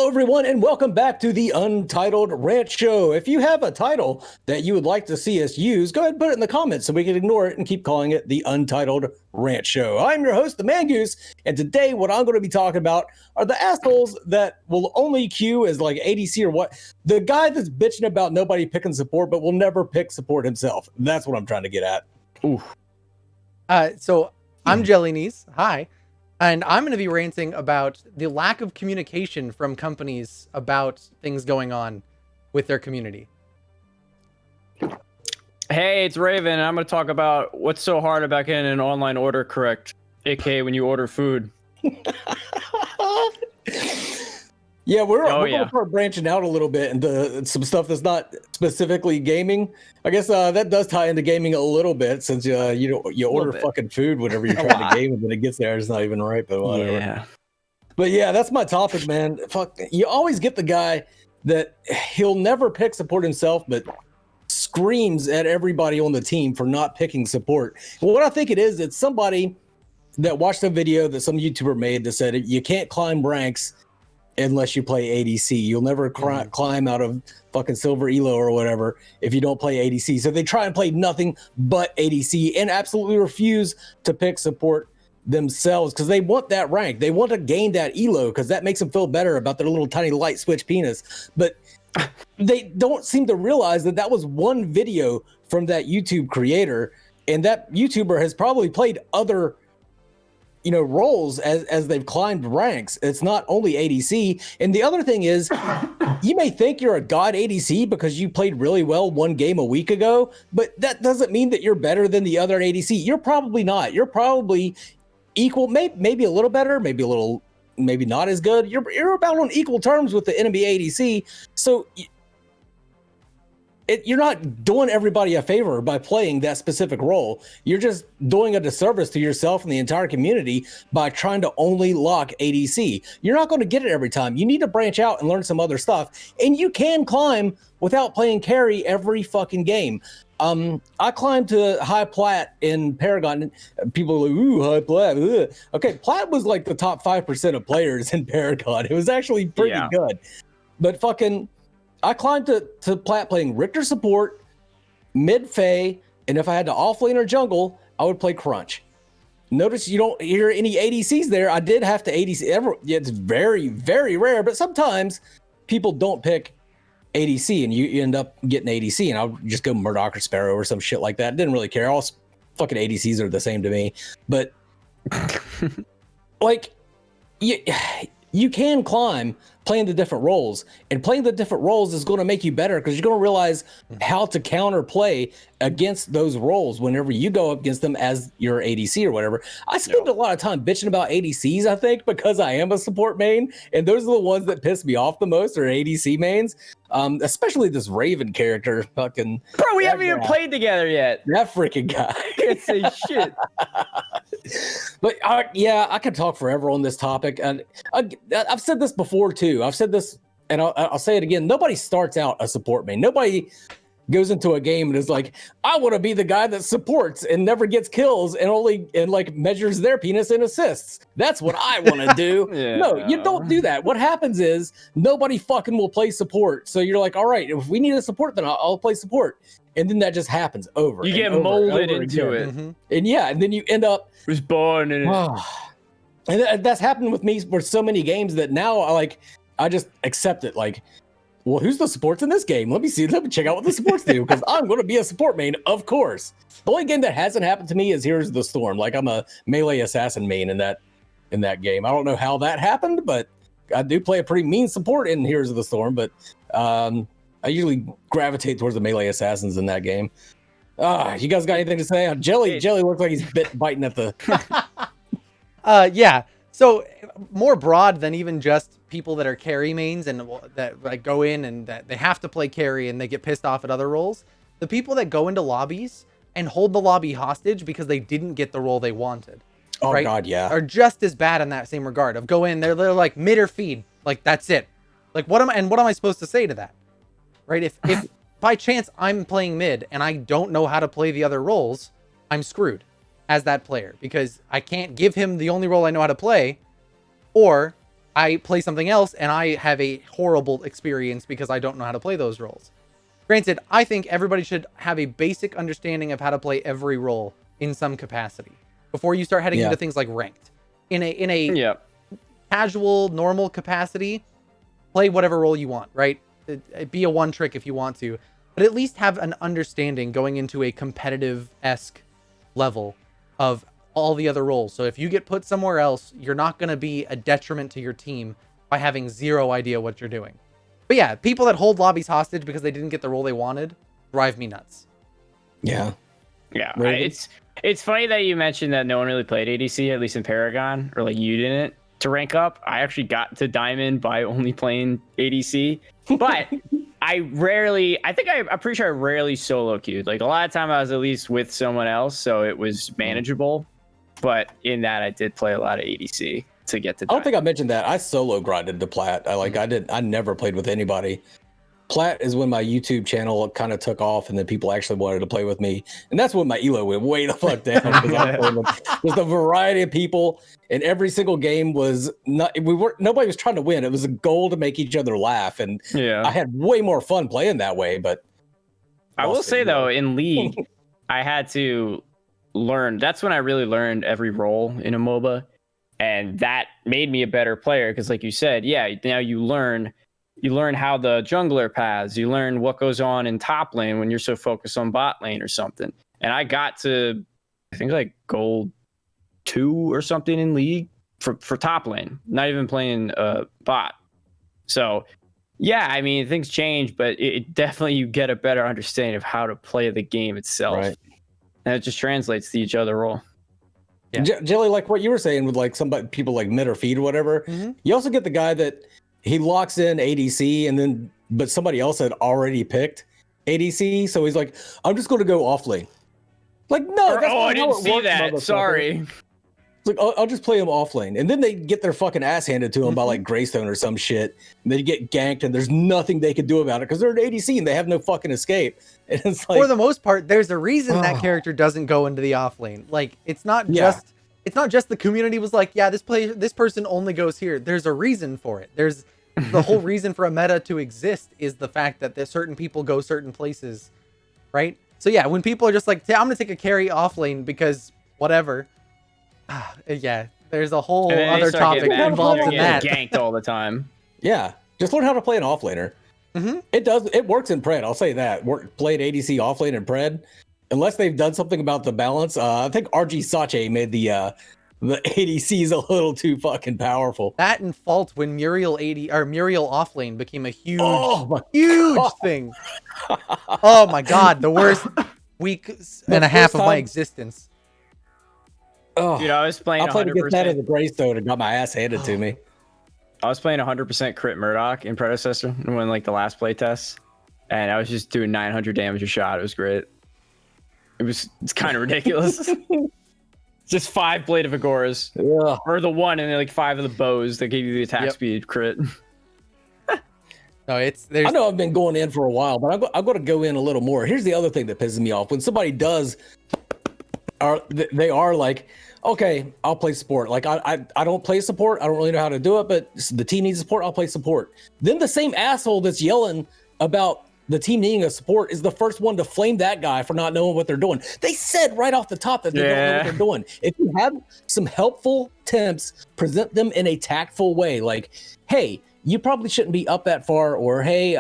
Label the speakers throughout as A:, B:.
A: Hello, everyone, and welcome back to the Untitled Rant Show. If you have a title that you would like to see us use, go ahead and put it in the comments so we can ignore it and keep calling it the Untitled Rant Show. I'm your host, the Mangoose, and today what I'm going to be talking about are the assholes that will only queue as like ADC or what. The guy that's bitching about nobody picking support but will never pick support himself. That's what I'm trying to get at.
B: Ooh. So I'm JellyKnees. Hi. And I'm going to be ranting about the lack of communication from companies about things going on with their community.
C: Hey, it's Raven, and I'm going to talk about what's so hard about getting an online order correct, aka when you order food.
A: Yeah, we're going to start branching out a little bit into some stuff that's not specifically gaming. I guess that does tie into gaming a little bit, since you order fucking food whenever you're trying to game, and then it gets there, it's not even right. But whatever. Yeah. But yeah, that's my topic, man. Fuck, you always get the guy that he'll never pick support himself, but screams at everybody on the team for not picking support. Well, what I think it is, it's somebody that watched a video that some YouTuber made that said you can't climb ranks unless you play ADC. You'll never climb out of fucking silver elo or whatever if you don't play ADC. So they try and play nothing but ADC and absolutely refuse to pick support themselves because they want that rank. They want to gain that elo because that makes them feel better about their little tiny light switch penis. But they don't seem to realize that was one video from that YouTube creator, and that YouTuber has probably played other roles as they've climbed ranks. It's not only ADC. And the other thing is, you may think you're a god ADC because you played really well one game a week ago, but that doesn't mean that you're better than the other ADC. You're probably not. You're probably equal, maybe a little better, maybe not as good. You're about on equal terms with the enemy ADC. So you're not doing everybody a favor by playing that specific role. You're just doing a disservice to yourself and the entire community by trying to only lock ADC. You're not going to get it every time. You need to branch out and learn some other stuff. And you can climb without playing carry every fucking game. I climbed to high plat in Paragon. People are like, ooh, high plat. Ugh. Okay, plat was like the top 5% of players in Paragon. It was actually pretty good. But fucking, I climbed to plat playing Richter support, mid Fey, and if I had to offlane or jungle, I would play Crunch. Notice you don't hear any ADCs there. I did have to ADC. It's very, very rare, but sometimes people don't pick ADC and you end up getting ADC, and I'll just go Murdoch or Sparrow or some shit like that. Didn't really care. All fucking ADCs are the same to me. But like, you can climb playing the different roles, and playing the different roles is going to make you better because you're going to realize how to counter play against those roles whenever you go up against them as your ADC or whatever. I spend a lot of time bitching about ADCs, I think, because I am a support main, and those are the ones that piss me off the most are ADC mains, especially this Raven character. Fucking
C: bro, we haven't even played together yet.
A: That freaking guy.
C: Can't say shit.
A: But I could talk forever on this topic, and I've said this before too. I've said this, and I'll say it again. Nobody starts out a support main. Nobody goes into a game and is like, I want to be the guy that supports and never gets kills and like measures their penis in assists. That's what I want to do. No, you don't do that. What happens is nobody fucking will play support. So you're like, all right, if we need a support, then I'll play support. And then that just happens over.
C: You get molded into it.
A: Mm-hmm. And then you end up
C: was born in it.
A: And that's happened with me for so many games that now I just accept it. Like, well, who's the supports in this game? Let me check out what the supports do, because I'm going to be a support main, of course. The only game that hasn't happened to me is Here's the Storm. Like, I'm a melee assassin main in that game. I don't know how that happened, but I do play a pretty mean support in Here's the Storm. But I usually gravitate towards the melee assassins in that game. You guys got anything to say? Jelly looks like he's biting at the.
B: Yeah. So more broad than even just people that are carry mains and that like go in and that they have to play carry and they get pissed off at other roles. The people that go into lobbies and hold the lobby hostage because they didn't get the role they wanted.
A: Oh right? God, yeah.
B: Are just as bad in that same regard of go in, they're like mid or feed. Like that's it. Like what am I supposed to say to that? Right? If by chance I'm playing mid and I don't know how to play the other roles, I'm screwed as that player because I can't give him the only role I know how to play, or I play something else and I have a horrible experience because I don't know how to play those roles. Granted, I think everybody should have a basic understanding of how to play every role in some capacity before you start heading into things like ranked. In a casual, normal capacity, play whatever role you want, right? Be a one trick if you want to, but at least have an understanding going into a competitive-esque level of all the other roles. So if you get put somewhere else, you're not going to be a detriment to your team by having zero idea what you're doing. But yeah, people that hold lobbies hostage because they didn't get the role they wanted drive me nuts.
A: Yeah.
C: Yeah. It's funny that you mentioned that no one really played ADC, at least in Paragon, or like you didn't, to rank up. I actually got to Diamond by only playing ADC, but I'm pretty sure I rarely solo queued. Like a lot of time I was at least with someone else, so it was manageable. But in that, I did play a lot of ADC to get to. I
A: don't think I mentioned that. I solo grinded to Plat. I never played with anybody. Plat is when my YouTube channel kind of took off, and then people actually wanted to play with me, and that's when my elo went way the fuck down. There's a variety of people, and every single game was not. Nobody was trying to win. It was a goal to make each other laugh, and I had way more fun playing that way. But
C: I will say though, in League, I had to learn. That's when I really learned every role in a MOBA, and that made me a better player. Because, like you said, now you learn how the jungler paths. You learn what goes on in top lane when you're so focused on bot lane or something. And I got to, I think, like gold 2 or something in League for top lane. Not even playing bot. So yeah, I mean, things change, but it definitely, you get a better understanding of how to play the game itself. Right. And it just translates to each other role.
A: Yeah. Jelly, like what you were saying with like people like mid or feed or whatever, you also get the guy that he locks in ADC but somebody else had already picked ADC. So he's like, I'm just going to go off lane. Like, no, that's
C: I didn't see that. Sorry.
A: It's like, I'll just play him off lane. And then they get their fucking ass handed to them by like Greystone or some shit. And they get ganked and there's nothing they can do about it because they're an ADC and they have no fucking escape. And it's like,
B: for the most part, there's a reason that character doesn't go into the off lane. Like, it's not just the community was like, yeah, this person only goes here. There's a reason for it. There's the whole reason for a meta to exist is the fact that there's certain people go certain places, right? So yeah, when people are just like, I'm gonna take a carry off lane because whatever. Yeah, there's a whole other topic involved in that.
C: Ganked all the time.
A: Yeah, just learn how to play an offlaner. It works in Pred. I'll say that. Played ADC offlane in Pred, unless they've done something about the balance. I think RG Sache made the ADCs a little too fucking powerful.
B: That and Fault when Muriel offlane became a huge thing. Oh my god, the worst week and a half of my existence.
C: Oh, dude, I was playing.
A: I played against that as a Greystone and got my ass handed to me.
C: I was playing 100% crit Murdoch in Predecessor when like the last play test, and I was just doing 900 damage a shot. It was great. It's kind of ridiculous. Just 5 Blade of Agoras, or the 1 and then like 5 of the bows that gave you the attack speed crit.
B: No, I
A: know I've been going in for a while, but I'm going to go in a little more. Here's the other thing that pisses me off: when somebody does, they are like, okay, I'll play support. Like I don't play support. I don't really know how to do it, but the team needs support. I'll play support. Then the same asshole that's yelling about the team needing a support is the first one to flame that guy for not knowing what they're doing. They said right off the top that they don't know what they're doing. If you have some helpful tips, present them in a tactful way. Like, hey, you probably shouldn't be up that far, or hey,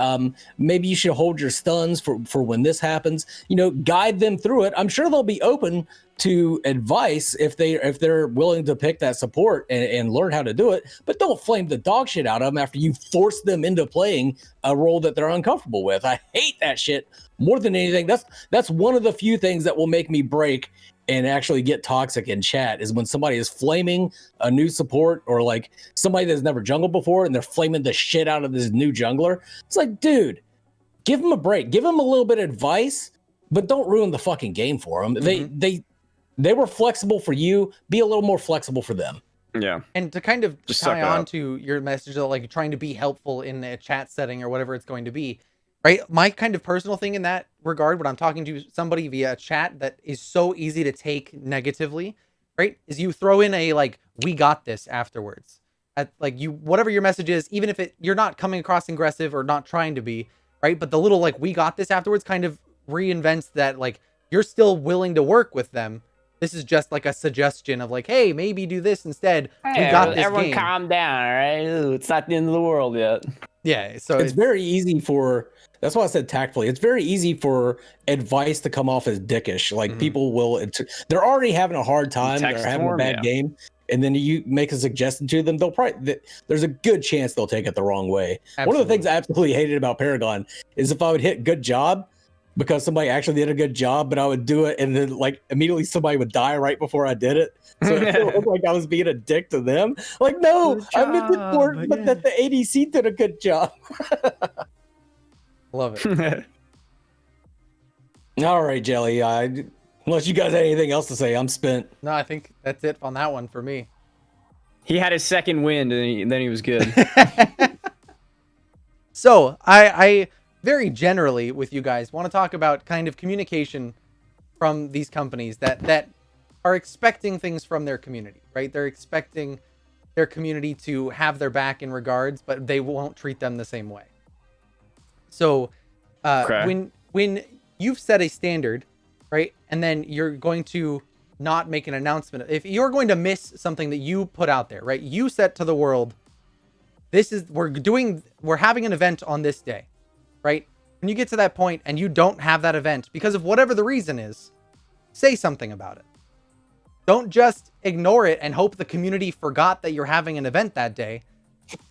A: maybe you should hold your stuns for when this happens. You know, guide them through it. I'm sure they'll be open to advice if they're willing to pick that support and learn how to do it. But don't flame the dog shit out of them after you force them into playing a role that they're uncomfortable with. I hate that shit more than anything. That's one of the few things that will make me break and actually get toxic in chat, is when somebody is flaming a new support, or like somebody that's never jungled before and they're flaming the shit out of this new jungler. It's like, dude, give them a break, give them a little bit of advice, but don't ruin the fucking game for them. They were flexible for you. Be a little more flexible for them.
C: Yeah.
B: And to kind of just tie on to your message of like trying to be helpful in a chat setting or whatever it's going to be, right? My kind of personal thing in that regard, when I'm talking to somebody via chat that is so easy to take negatively, right, is you throw in a like, we got this afterwards. at like whatever your message is, even if you're not coming across aggressive or not trying to be, right? But the little like we got this afterwards kind of reinvents that like you're still willing to work with them. This is just like a suggestion of like, hey, maybe do this instead.
C: Hey,
B: we got this
C: everyone
B: game.
C: Calm down, all right? Ooh, it's not the end of the world yet.
B: Yeah, so
A: it's very easy for. That's why I said tactfully. It's very easy for advice to come off as dickish. Like people will, they're already having a hard time. They're having a bad game, and then you make a suggestion to them. They'll probably there's a good chance they'll take it the wrong way. Absolutely. One of the things I absolutely hated about Paragon is if I would hit good job because somebody actually did a good job, but I would do it and then like immediately somebody would die right before I did it. So it looked like I was being a dick to them. Like, no, I meant it for but that the ADC did a good job.
B: Love it.
A: All right, Jelly. Unless you guys had anything else to say, I'm spent.
B: No, I think that's it on that one for me.
C: He had his second wind and then he was good.
B: So I very generally with you guys want to talk about kind of communication from these companies that are expecting things from their community, right? They're expecting their community to have their back in regards, but they won't treat them the same way. So when you've set a standard, right, and then you're going to not make an announcement, if you're going to miss something that you put out there, right, you set to the world, we're having an event on this day, right? When you get to that point and you don't have that event because of whatever the reason is, say something about it. Don't just ignore it and hope the community forgot that you're having an event that day.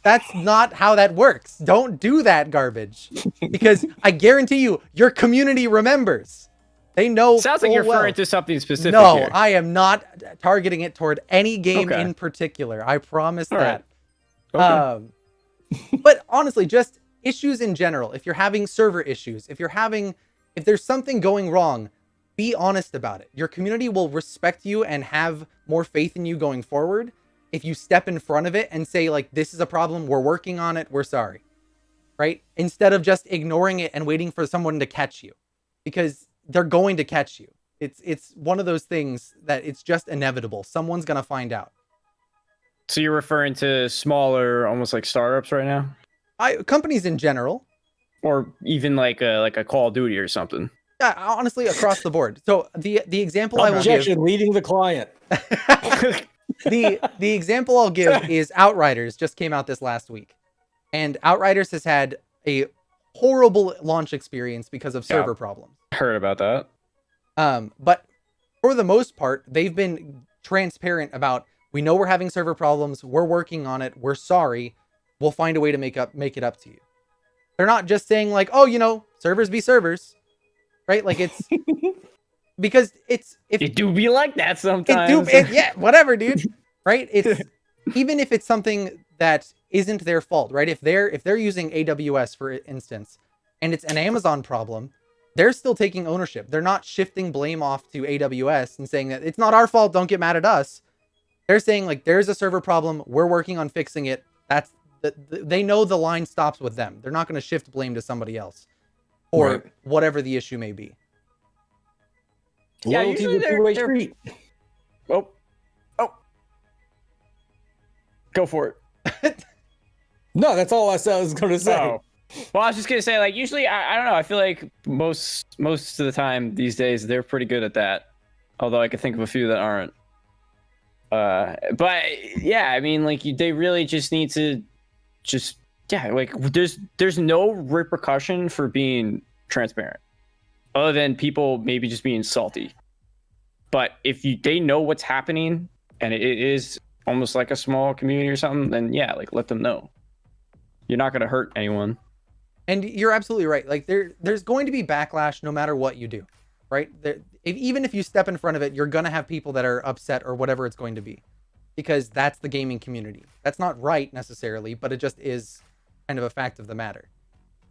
B: That's not how that works. Don't do that garbage. Because I guarantee you, your community remembers. They know.
C: Sounds like you're referring to something specific.
B: No,
C: here.
B: I am not targeting it toward any game in particular. I promise that.
C: Right. Okay.
B: But honestly, just issues in general. If you're having server issues, if there's something going wrong, be honest about it. Your community will respect you and have more faith in you going forward if you step in front of it and say, like, this is a problem, we're working on it, we're sorry. Right? Instead of just ignoring it and waiting for someone to catch you. Because they're going to catch you. It's one of those things that it's just inevitable. Someone's going to find out.
C: So you're referring to smaller, almost like startups right now?
B: Companies in general.
C: Or even like a Call of Duty or something.
B: Yeah, honestly, across the board. So the example I will give,
A: leading the client.
B: the example I'll give is Outriders just came out this last week, and Outriders has had a horrible launch experience because of server problems.
C: Heard about that.
B: But for the most part, they've been transparent about, we know we're having server problems, we're working on it, we're sorry, we'll find a way to make it up to you. They're not just saying like, oh, servers be servers. Right? Like it's because it do
C: be like that sometimes.
B: Yeah, whatever, dude. Right? It's even if it's something that isn't their fault, right? If they're using AWS for instance, and it's an Amazon problem, they're still taking ownership. They're not shifting blame off to AWS and saying that it's not our fault, don't get mad at us. They're saying like there's a server problem, we're working on fixing it. They know the line stops with them. They're not going to shift blame to somebody else. Or whatever the issue may be.
C: Yeah, loyalty is a two-way street. Oh. Go for it.
A: No, that's all I was going to say.
C: Oh. Well, I was just going to say, like, usually, I don't know. I feel like most of the time these days, they're pretty good at that. Although I could think of a few that aren't. But, yeah, I mean, like, they really just need to like there's no repercussion for being transparent other than people maybe just being salty. But if they know what's happening and it is almost like a small community or something, then yeah, like let them know. You're not going to hurt anyone.
B: And you're absolutely right. Like there's going to be backlash no matter what you do, right? Even if you step in front of it, you're going to have people that are upset or whatever it's going to be, because that's the gaming community. That's not right necessarily, but it just is kind of a fact of the matter.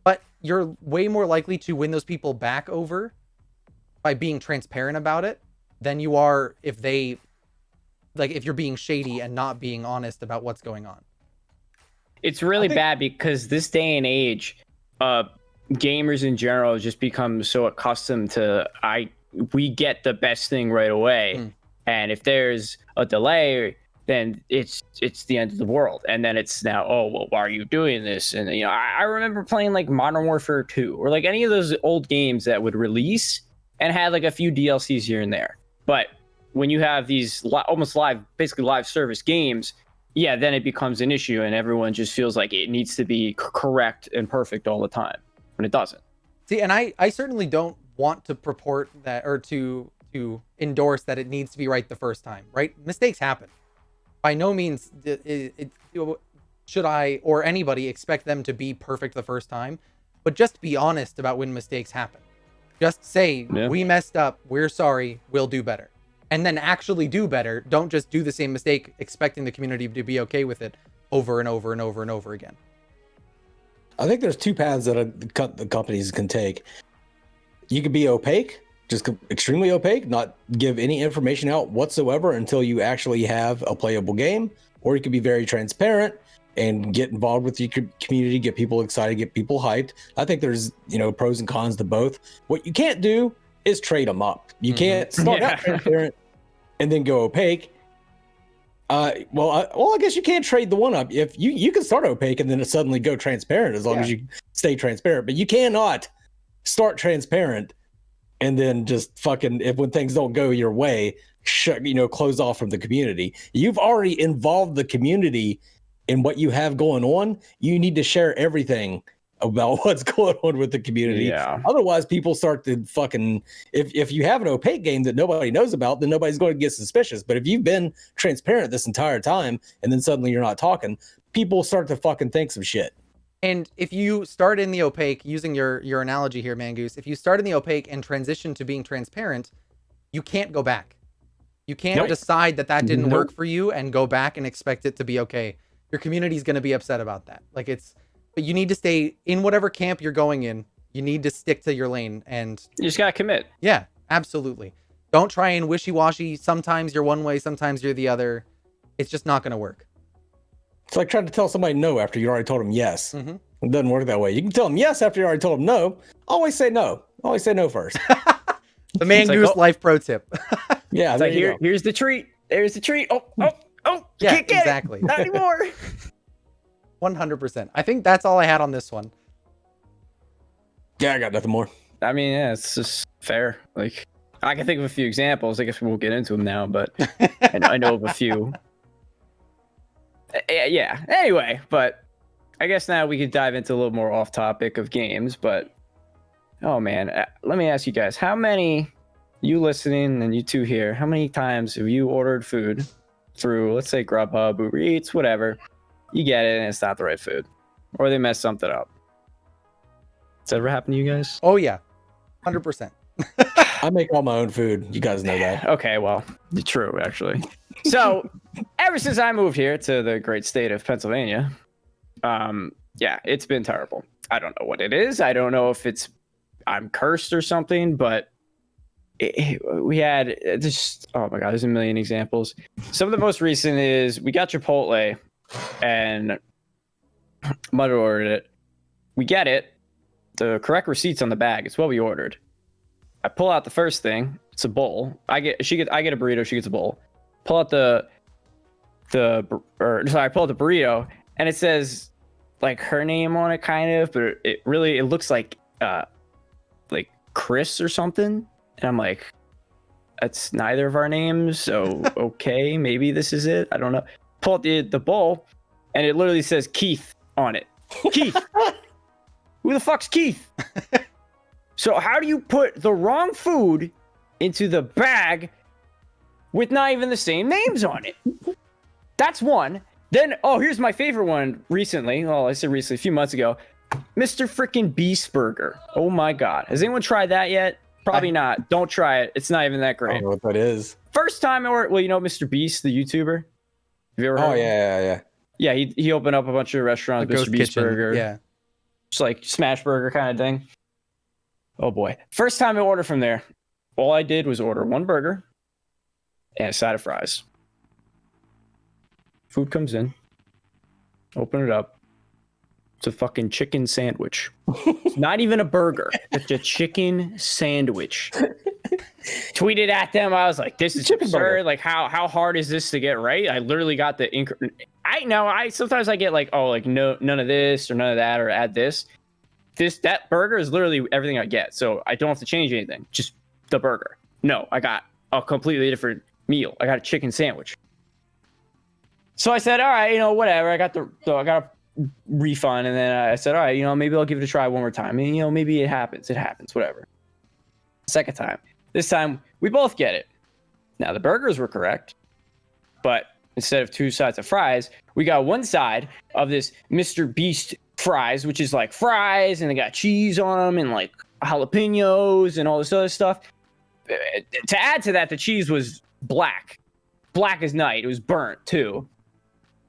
B: But you're way more likely to win those people back over by being transparent about it than you are if you're being shady and not being honest about what's going on.
C: It's really bad because this day and age, gamers in general just become so accustomed to we get the best thing right away. And if there's a delay, then it's the end of the world. And then it's now, oh, well, why are you doing this? And, you know, I remember playing like Modern Warfare 2 or like any of those old games that would release and had like a few DLCs here and there. But when you have these almost live, basically live service games, yeah, then it becomes an issue and everyone just feels like it needs to be correct and perfect all the time when it doesn't.
B: See, and I certainly don't want to purport that or to endorse that it needs to be right the first time, right? Mistakes happen. By no means should I or anybody expect them to be perfect the first time, but just be honest about when mistakes happen. Just say, we messed up, we're sorry, we'll do better. And then actually do better. Don't just do the same mistake expecting the community to be okay with it over and over and over and over again.
A: I think there's two paths that the companies can take. You could be opaque, just extremely opaque, not give any information out whatsoever until you actually have a playable game, or you could be very transparent and get involved with your community, get people excited, get people hyped. I think there's, you know, pros and cons to both. What you can't do is trade them up. You can't start out transparent and then go opaque. I guess you can't trade the one up. If you can start opaque and then suddenly go transparent as long as you stay transparent, but you cannot start transparent and then just fucking, when things don't go your way, close off from the community. You've already involved the community in what you have going on. You need to share everything about what's going on with the community. Yeah. Otherwise, people start to fucking, if you have an opaque game that nobody knows about, then nobody's going to get suspicious. But if you've been transparent this entire time and then suddenly you're not talking, people start to fucking think some shit.
B: And if you start in the opaque, using your analogy here, Mangoose, if you start in the opaque and transition to being transparent, you can't go back. You can't decide that didn't work for you and go back and expect it to be okay. Your community is going to be upset about that. But you need to stay in whatever camp you're going in. You need to stick to your lane, and
C: you just gotta commit.
B: Yeah, absolutely. Don't try and wishy-washy. Sometimes you're one way, sometimes you're the other. It's just not going to work.
A: It's like trying to tell somebody no after you already told them yes. Mm-hmm. It doesn't work that way. You can tell them yes after you already told them no. Always say no. Always say no first.
B: The Mangoose life pro tip.
A: Yeah,
C: it's like, here's the treat. There's the treat. Oh,
B: yeah,
C: can't get
B: exactly.
C: It. Not anymore.
B: 100%. I think that's all I had on this one.
A: Yeah, I got nothing more.
C: I mean, yeah, it's just fair. Like, I can think of a few examples. I guess we won't get into them now, but I know of a few. Yeah. Anyway, but I guess now we could dive into a little more off topic of games. But oh man, let me ask you guys: how many, you listening and you two here, how many times have you ordered food through, let's say Grubhub, Uber Eats, whatever? You get it and it's not the right food, or they mess something up? Has that ever happened to you guys?
B: Oh yeah, 100%.
A: I make all my own food. You guys know that.
C: Okay, well, true actually. So, ever since I moved here to the great state of Pennsylvania, it's been terrible. I don't know what it is. I don't know if I'm cursed or something, but we had just, oh my God, there's a million examples. Some of the most recent is we got Chipotle and Mother ordered it. We get it. The correct receipt's on the bag. It's what we ordered. I pull out the first thing. It's a bowl. I get a burrito. She gets a bowl. Pull out pull out the burrito, and it says like her name on it, kind of, but it looks like Chris or something. And I'm like, that's neither of our names, so okay, maybe this is it. I don't know. Pull out the bowl, and it literally says Keith on it. Keith. Who the fuck's Keith? So how do you put the wrong food into the bag with not even the same names on it? That's one. Then, here's my favorite one recently. Well, I said recently, a few months ago. Mr. Freaking Beast Burger. Oh my God. Has anyone tried that yet? Probably not. Don't try it. It's not even that great.
A: I don't know what that is.
C: First time, you know Mr. Beast, the YouTuber? Have you ever heard of him?
A: Yeah.
C: Yeah, he opened up a bunch of restaurants, Mr. Beast
B: Kitchen.
C: Burger.
B: Yeah.
C: Just like smash burger kind of thing. Oh boy. First time I ordered from there, all I did was order one burger and a side of fries. Food comes in. Open it up. It's a fucking chicken sandwich. It's not even a burger. It's a chicken sandwich. tweeted at them. I was like, "This is absurd. Like, how hard is this to get right?" I literally got the sometimes I get like, oh, like no, none of this or none of that, or add this. That burger is literally everything I get, so I don't have to change anything. Just the burger. No, I got a completely different meal. I got a chicken sandwich. So I said, all right, whatever. I got a refund, and then I said, all right, maybe I'll give it a try one more time. And maybe it happens. It happens. Whatever. Second time. This time we both get it. Now the burgers were correct, but instead of 2 sides of fries, we got one side of this Mr. Beast fries, which is like fries, and they got cheese on them and like jalapenos and all this other stuff. To add to that, the cheese was black as night. It was burnt too.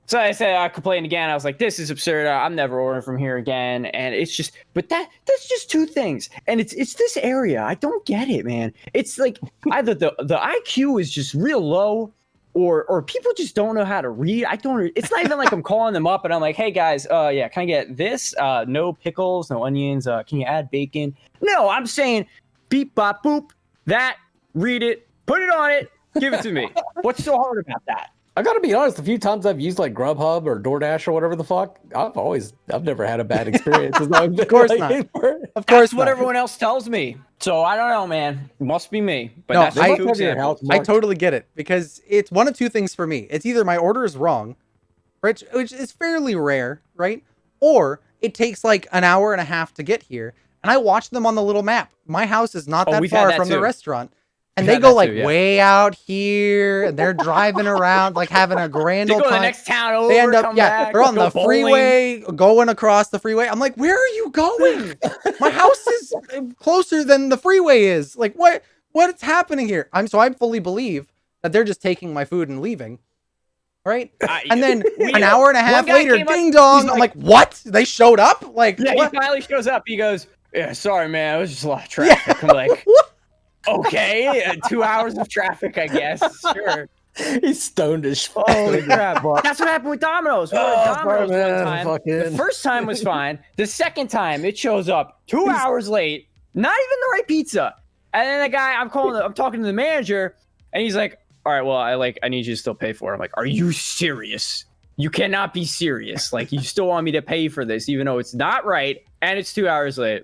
C: So I said, I complained again. I was like, this is absurd. I'm never ordering from here again. And it's just, but that's just 2 things. And it's this area. I don't get it, man. It's like either the IQ is just real low, or people just don't know how to read. It's not even like I'm calling them up and I'm like, hey guys, yeah, can I get this? No pickles, no onions. Can you add bacon? No, I'm saying beep, bop, boop, that, read it, put it on it, give it to me. What's so hard about that?
A: I gotta be honest, a few times I've used like Grubhub or DoorDash or whatever the fuck, I've never had a bad experience.
B: Of course not. Of course,
C: what everyone else tells me. So I don't know, man. It must be me. But no, that's
B: I totally get it, because it's one of 2 things for me. It's either my order is wrong, which is fairly rare, right? Or it takes like an hour and a half to get here, and I watch them on the little map. My house is not that far from the restaurant. And they go like way out here, and they're driving around, like having a grand old time.
C: They go to the next town over,
B: they end up, they're on the freeway, going across the freeway. I'm like, where are you going? My house is closer than the freeway is. Like, what's happening here? I fully believe that they're just taking my food and leaving. Right? And then an hour and a half later, ding dong. I'm like, what? They showed up? Like,
C: yeah,
B: what?
C: He finally shows up. He goes, yeah, sorry, man. It was just a lot of traffic. Yeah. I'm like, what? Okay, 2 hours of traffic, I guess. Sure.
A: He's stoned as fuck.
C: Holy crap. That's what happened with Domino's. Domino's one time. The first time was fine. The second time, it shows up 2 hours late. Not even the right pizza. And then the guy, I'm talking to the manager, and he's like, all right, well, I need you to still pay for it. I'm like, are you serious? You cannot be serious. Like, you still want me to pay for this, even though it's not right, and it's 2 hours late.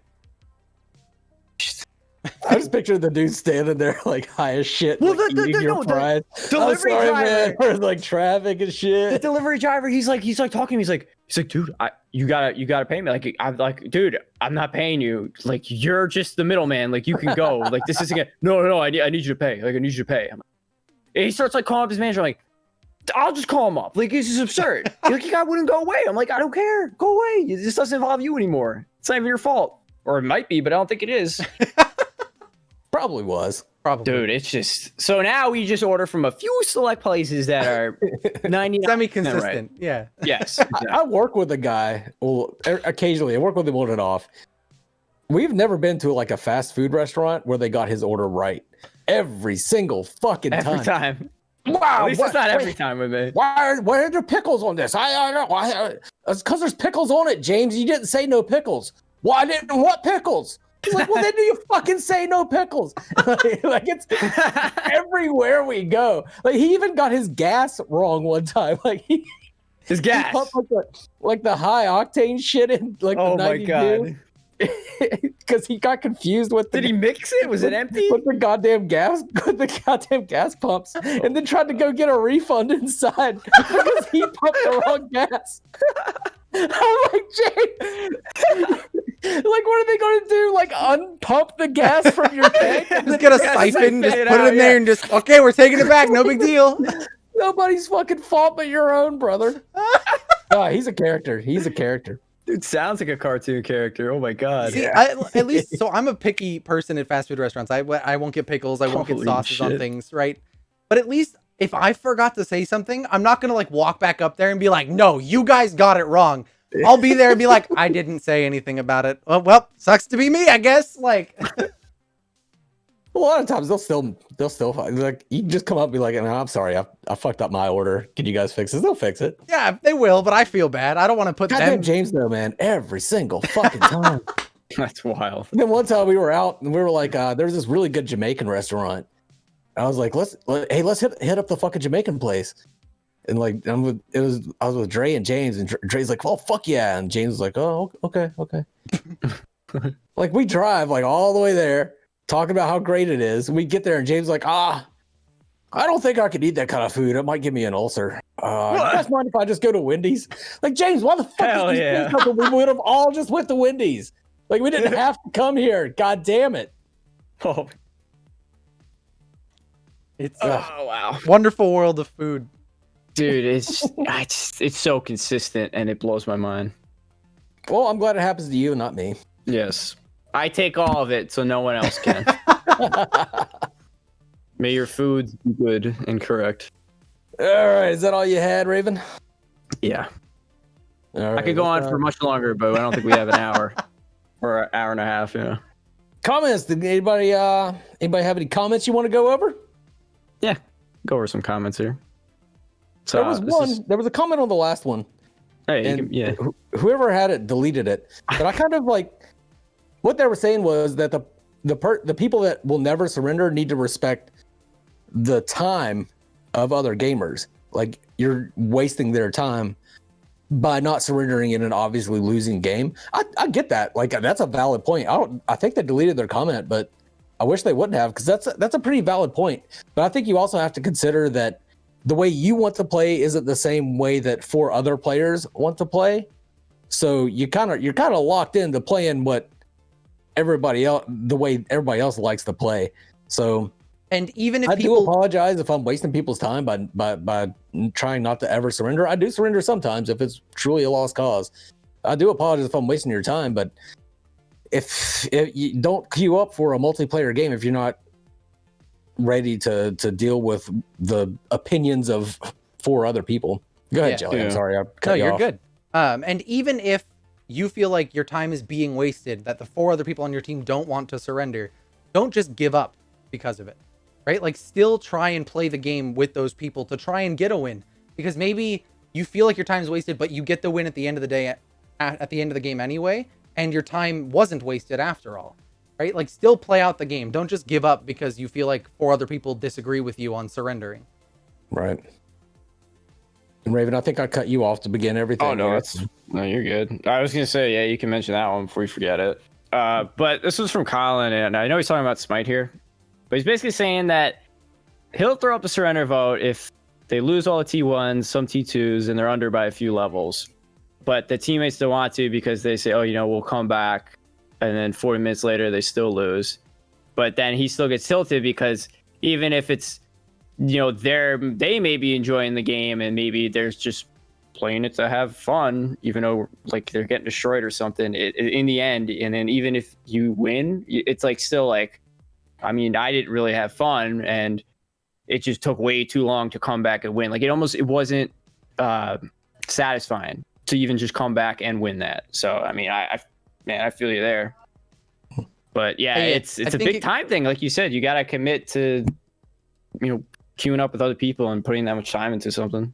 A: I just pictured the dude standing there like high as shit.
C: Well,
A: like,
C: the delivery driver,
A: man, there's like traffic and shit.
C: The delivery driver, he's like talking to me. He's like, dude, you gotta pay me. Like, I'm like, dude, I'm not paying you. Like, you're just the middleman. Like, you can go. Like, this isn't. No, I need you to pay. Like, I need you to pay. And he starts like calling up his manager. I'm like, I'll just call him up. Like, this is absurd. Like, you guy wouldn't go away. I'm like, I don't care. Go away. This doesn't involve you anymore. It's not even your fault. Or it might be, but I don't think it is.
A: Probably was.
C: Dude, it's just so now we just order from a few select places that are 90
B: semi-consistent.
C: Right.
B: Yeah.
C: Yes.
A: Exactly. I work with a guy. Well, occasionally I work with him on and off. We've never been to like a fast food restaurant where they got his order right every single fucking time.
C: Every time.
A: Wow,
C: at least it's not every time with me.
A: Why are there pickles on this? I don't know. It's because there's pickles on it, James. You didn't say no pickles. Well, I didn't want pickles. He's like, well, then do you fucking say no pickles? Like it's everywhere we go. Like he even got his gas wrong one time. Like
C: his gas,
A: like the high octane shit in like the 92.
C: My god.
A: Because he got confused with
C: Did he mix it? Was it empty?
A: With the goddamn gas pumps, and then tried to go get a refund inside because he pumped the wrong gas. I'm like, Jay, like, what are they going to do? Like, unpump the gas from your tank?
B: Just get a siphon, just put it in there, and just, okay, we're taking it back. No big deal.
A: Nobody's fucking fault but your own, brother. He's a character. He's a character.
C: Dude, sounds like a cartoon character. Oh my god.
B: See, at least, so I'm a picky person at fast food restaurants. I won't get pickles. I won't get sauces on things, right? But at least if I forgot to say something, I'm not going to like walk back up there and be like, no, you guys got it wrong. I'll be there and be like, I didn't say anything about it. Well, sucks to be me, I guess. Like,
A: a lot of times they'll still like, you can just come up and be like, no, I'm sorry, I fucked up my order. Can you guys fix this? They'll fix it.
B: Yeah, they will, but I feel bad. I don't want to put
A: Goddamn James though, man, every single fucking time.
C: That's wild.
A: And then one time we were out and we were like, there's this really good Jamaican restaurant. I was like, let's hit up the fucking Jamaican place. And like, I was with Dre and James, and Dre's like, well, fuck yeah. And James was like, oh, okay. Like, we drive like all the way there, talking about how great it is. And we get there and James is like, I don't think I could eat that kind of food. It might give me an ulcer. You guys mind if I just go to Wendy's? Like, James, why the fuck did you say something? We would have all just went to Wendy's. Like, we didn't have to come here. God damn it.
C: Oh.
B: It's
C: wow.
B: Wonderful world of food.
C: Dude, it's so consistent and it blows my mind.
A: Well, I'm glad it happens to you and not me.
C: Yes. I take all of it so no one else can. May your food be good and correct.
A: All right, is that all you had, Raven?
C: Yeah.
A: All right,
C: I could go on for much longer, but I don't think we have an hour or an hour and a half. Yeah.
A: Comments? Did anybody have any comments you want to go over?
C: Yeah, go over some comments here. So
A: there was a comment on the last one.
C: Hey,
A: whoever had it deleted it. But I kind of like what they were saying was that the people that will never surrender need to respect the time of other gamers. Like, you're wasting their time by not surrendering in an obviously losing game. I get that. Like, that's a valid point. I think they deleted their comment, but I wish they wouldn't have, because that's a pretty valid point. But I think you also have to consider that the way you want to play isn't the same way that 4 other players want to play. So you're kind of locked into playing what everybody else, the way everybody else likes to play. So,
B: and even if
A: I do apologize if I'm wasting people's time by trying not to ever surrender. I do surrender sometimes if it's truly a lost cause. I do apologize if I'm wasting your time, but if you don't queue up for a multiplayer game if you're not ready to deal with the opinions of 4 other people. Go ahead, Jelly. I'm sorry.
B: You're good. And even if you feel like your time is being wasted, that the 4 other people on your team don't want to surrender, don't just give up because of it, right? Like, still try and play the game with those people to try and get a win, because maybe you feel like your time's wasted, but you get the win at the end of the day, at the end of the game anyway, and your time wasn't wasted after all, right? Like, still play out the game. Don't just give up because you feel like 4 other people disagree with you on surrendering.
A: Right. And Raven, I think I cut you off to begin everything.
C: Oh, no, you're good. I was going to say, yeah, you can mention that one before you forget it. But this was from Colin, and I know he's talking about Smite here, but he's basically saying that he'll throw up a surrender vote if they lose all the T1s, some T2s, and they're under by a few levels. But the teammates don't want to because they say, oh, we'll come back. And then 40 minutes later, they still lose. But then he still gets tilted because even if it's, they may be enjoying the game and maybe they're just playing it to have fun, even though like they're getting destroyed or something in the end. And then even if you win, it's like still like, I mean, I didn't really have fun and it just took way too long to come back and win. Like it wasn't satisfying to even just come back and win that. So, I mean, I feel you there. But yeah, it's a big time thing. Like you said, you got to commit to, queuing up with other people and putting that much time into something.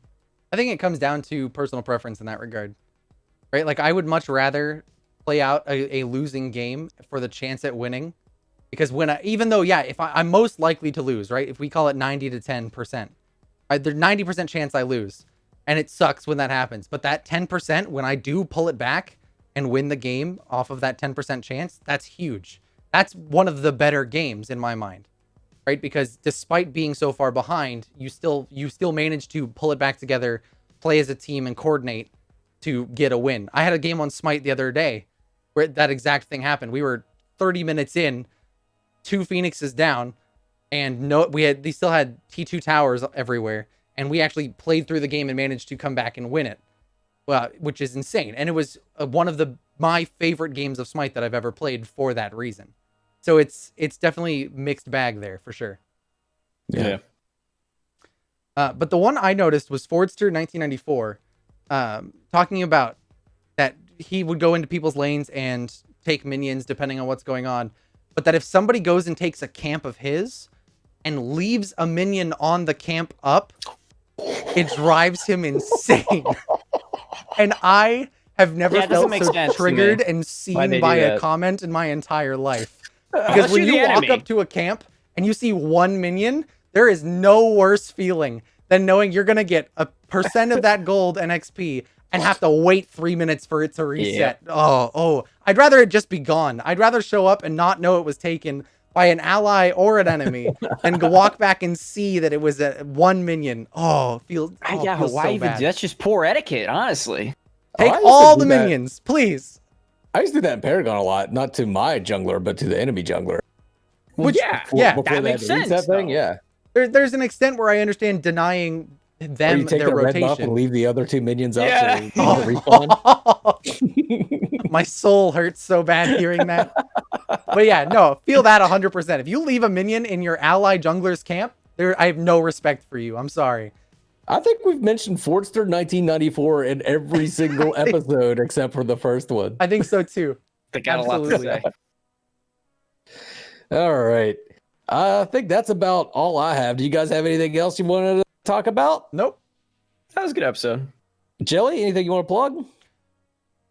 B: I think it comes down to personal preference in that regard, right? Like, I would much rather play out a losing game for the chance at winning, because if I'm most likely to lose, right? If we call it 90 to 10%, there's 90% chance I lose. And it sucks when that happens. But that 10%, when I do pull it back and win the game off of that 10% chance, that's huge. That's one of the better games in my mind, right? Because despite being so far behind, you still manage to pull it back together, play as a team, and coordinate to get a win. I had a game on Smite the other day where that exact thing happened. We were 30 minutes in, 2 Phoenixes down, and they still had T2 towers everywhere. And we actually played through the game and managed to come back and win it, which is insane. And it was one of my favorite games of Smite that I've ever played for that reason. So it's definitely mixed bag there for sure.
C: Yeah.
B: But the one I noticed was Fordster 1994, talking about that he would go into people's lanes and take minions depending on what's going on. But that if somebody goes and takes a camp of his and leaves a minion on the camp up, it drives him insane. And I have never felt so triggered and seen by a comment in my entire life. Because when you walk up to a camp and you see one minion, there is no worse feeling than knowing you're going to get a % of that gold and XP and have to wait 3 minutes for it to reset. Yeah. Oh, I'd rather it just be gone. I'd rather show up and not know it was taken by an ally or an enemy and go walk back and see that it was one minion. Why
C: so even? Bad. That's just poor etiquette, honestly.
B: Take all the minions, please.
A: I used to do that in Paragon a lot, not to my jungler, but to the enemy jungler.
C: Which, that makes sense.
A: That thing, yeah.
B: There's an extent where I understand denying them
A: you take
B: their
A: the
B: rotation.
A: Red buff and leave the other 2 minions up so you respawn.
B: My soul hurts so bad hearing that. But yeah, no, feel that 100%. If you leave a minion in your ally jungler's camp, I have no respect for you. I'm sorry.
A: I think we've mentioned Fortster 1994 in every single episode except for the first one.
B: I think so too.
C: They got a lot to say.
A: All right. I think that's about all I have. Do you guys have anything else you wanted to talk about?
B: Nope.
C: That was a good episode.
A: Jelly, anything you want to plug?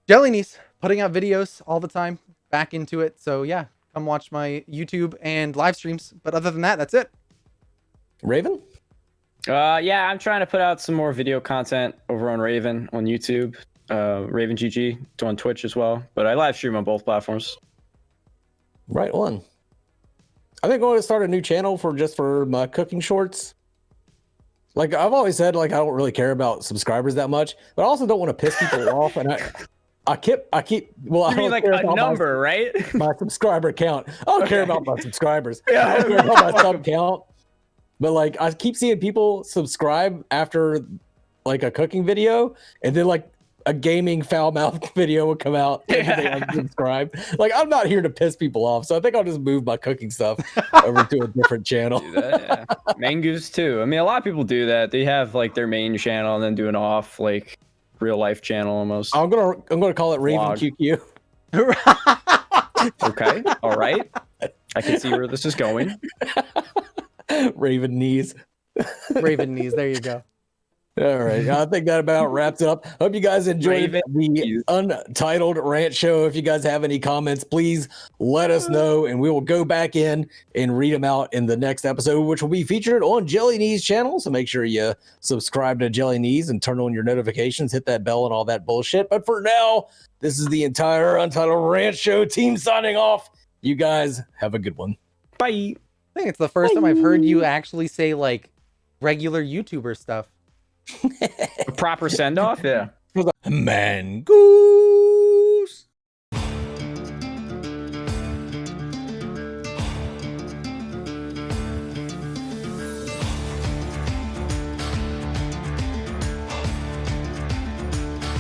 B: JellyKnees, putting out videos all the time, back into it. So yeah, come watch my YouTube and live streams. But other than that, that's it.
A: Raven?
C: Yeah, I'm trying to put out some more video content over on Raven on YouTube. RaevanGG on Twitch as well. But I live stream on both platforms.
A: Right on. I think I'm going to start a new channel for my cooking shorts. Like I've always said, like I don't really care about subscribers that much, but I also don't want to piss people off. And I keep. Well,
C: you mean like a number, right?
A: My subscriber count. I don't care about my subscribers. I don't care about my sub count. But like I keep seeing people subscribe after like a cooking video, and then like a gaming foul mouth video will come out and they unsubscribe. Like I'm not here to piss people off, so I think I'll just move my cooking stuff over to a different channel.
C: Do that, yeah. Mangoose too. I mean, a lot of people do that. They have like their main channel and then do an off like real life channel almost.
A: I'm gonna call it RavenQQ.
C: Okay, all right. I can see where this is going.
A: RaevanGG.
B: RaevanGG. There you go.
A: All right. I think that about wraps it up. Hope you guys enjoyed the Untitled Rant Show. If you guys have any comments, please let us know, and we will go back in and read them out in the next episode, which will be featured on JellyKnees channel. So make sure you subscribe to JellyKnees and turn on your notifications, hit that bell and all that bullshit. But for now, this is the entire Untitled Rant Show team signing off. You guys have a good one.
C: Bye.
B: I think it's the first time I've heard you actually say like regular YouTuber stuff.
C: A proper send off, yeah.
A: Mango.